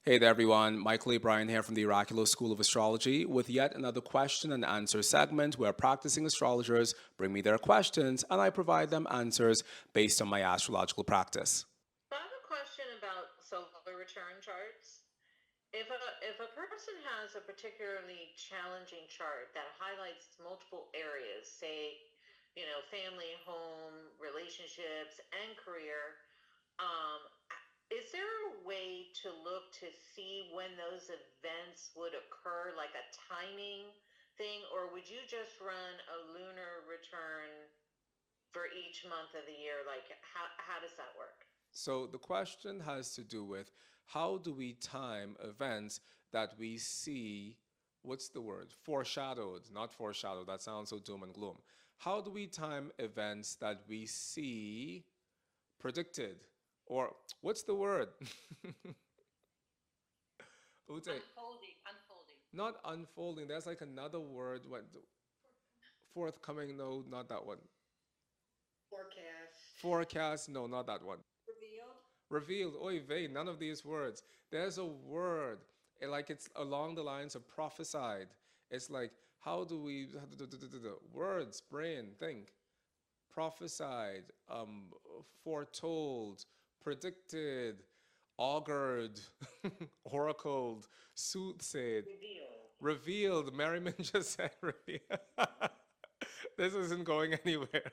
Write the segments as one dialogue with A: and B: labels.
A: Hey there, everyone. Mychal Bryan here from the Oraculos School of Astrology with yet another question and answer segment where practicing astrologers bring me their questions and I provide them answers based on my astrological practice.
B: So I have a question about solar return charts. If a person has a particularly challenging chart that highlights multiple areas, say, family, home, relationships, and career, um, is there a way to look to see when those events would occur, like a timing thing, or would you just run a lunar return for each month of the year? Like, how does that work?
A: So the question has to do with how do we time events that we see, what's the word? Foreshadowed, not foreshadowed, that sounds so doom and gloom. How do we time events that we see predicted? Or what's the word? Ute,
C: Unfolding.
A: not unfolding. There's like another word. What forthcoming? No, not that one.
C: Forecast.
A: Forecast? No, not that one.
C: Revealed.
A: Revealed. Oy vey. None of these words. There's a word. Like it's along the lines of prophesied. It's like how do we words? Brain. Think. Prophesied. Foretold. Predicted. Augured. Oracled. Soothsayed.
C: Revealed.
A: Revealed. Merriman just said revealed. This isn't going anywhere.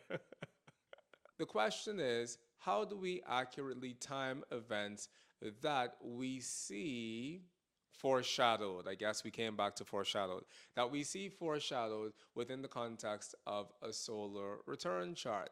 A: The question is how do we accurately time events that we see foreshadowed? I guess we came back to foreshadowed. That we see foreshadowed within the context of a solar return chart.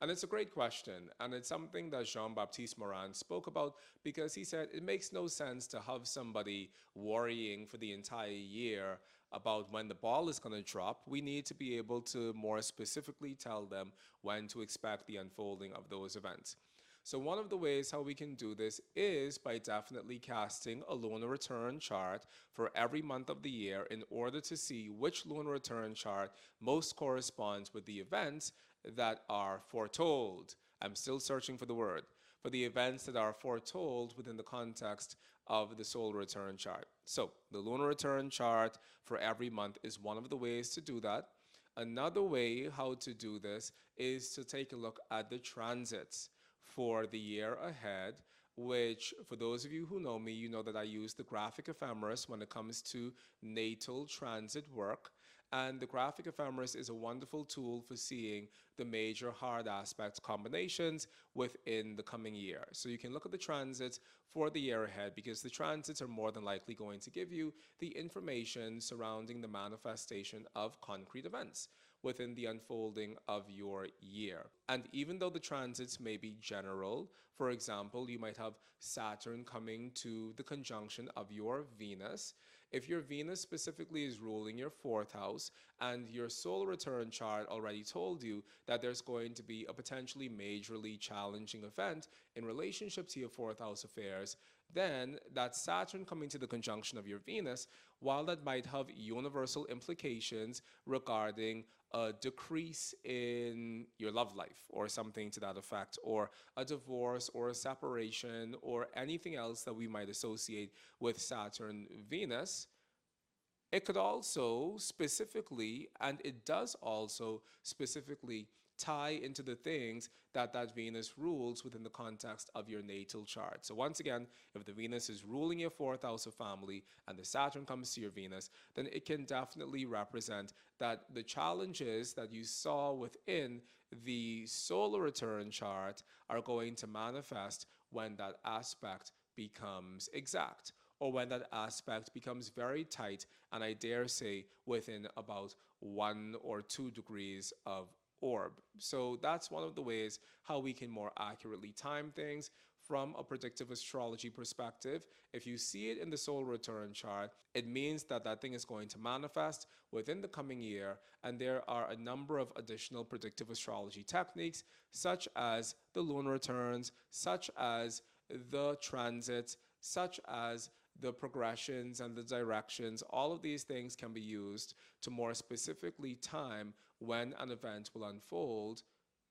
A: And it's a great question, and it's something that Jean Baptiste Morin spoke about because he said it makes no sense to have somebody worrying for the entire year about when the ball is going to drop. We need to be able to more specifically tell them when to expect the unfolding of those events. So one of the ways how we can do this is by definitely casting a lunar return chart for every month of the year in order to see which lunar return chart most corresponds with the events that are foretold. I'm still searching for the word. For the events that are foretold within the context of the solar return chart. So the lunar return chart for every month is one of the ways to do that. Another way how to do this is to take a look at the transits for the year ahead, which for those of you who know me, you know that I use the graphic ephemeris when it comes to natal transit work. And the graphic ephemeris is a wonderful tool for seeing the major hard aspect combinations within the coming year. So you can look at the transits for the year ahead because the transits are more than likely going to give you the information surrounding the manifestation of concrete events within the unfolding of your year. And even though the transits may be general, for example, you might have Saturn coming to the conjunction of your Venus. If your Venus specifically is ruling your fourth house and your solar return chart already told you that there's going to be a potentially majorly challenging event in relationship to your fourth house affairs, then that Saturn coming to the conjunction of your Venus, while that might have universal implications regarding a decrease in your love life or something to that effect, or a divorce or a separation or anything else that we might associate with Saturn Venus, it could also specifically, and it does also specifically tie into the things that that Venus rules within the context of your natal chart. So once again, if the Venus is ruling your fourth house of family and the Saturn comes to your Venus, then it can definitely represent that the challenges that you saw within the solar return chart are going to manifest when that aspect becomes exact or when that aspect becomes very tight and I dare say within about 1 or 2 degrees of orb. So that's one of the ways how we can more accurately time things from a predictive astrology perspective. If you see it in the solar return chart, it means that that thing is going to manifest within the coming year. And there are a number of additional predictive astrology techniques, such as the lunar returns, such as the transits, such as the progressions and the directions. All of these things can be used to more specifically time when an event will unfold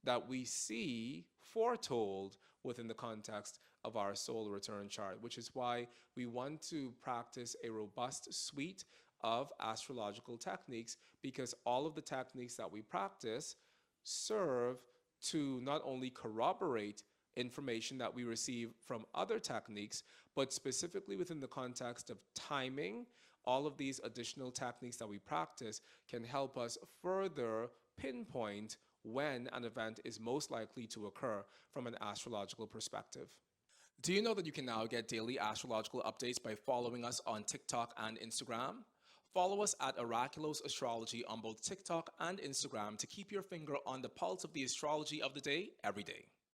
A: that we see foretold within the context of our solar return chart, which is why we want to practice a robust suite of astrological techniques, because all of the techniques that we practice serve to not only corroborate information that we receive from other techniques, but specifically within the context of timing, all of these additional techniques that we practice can help us further pinpoint when an event is most likely to occur from an astrological perspective. Do you know that you can now get daily astrological updates by following us on TikTok and Instagram? Follow us at Oraculos Astrology on both TikTok and Instagram to keep your finger on the pulse of the astrology of the day every day.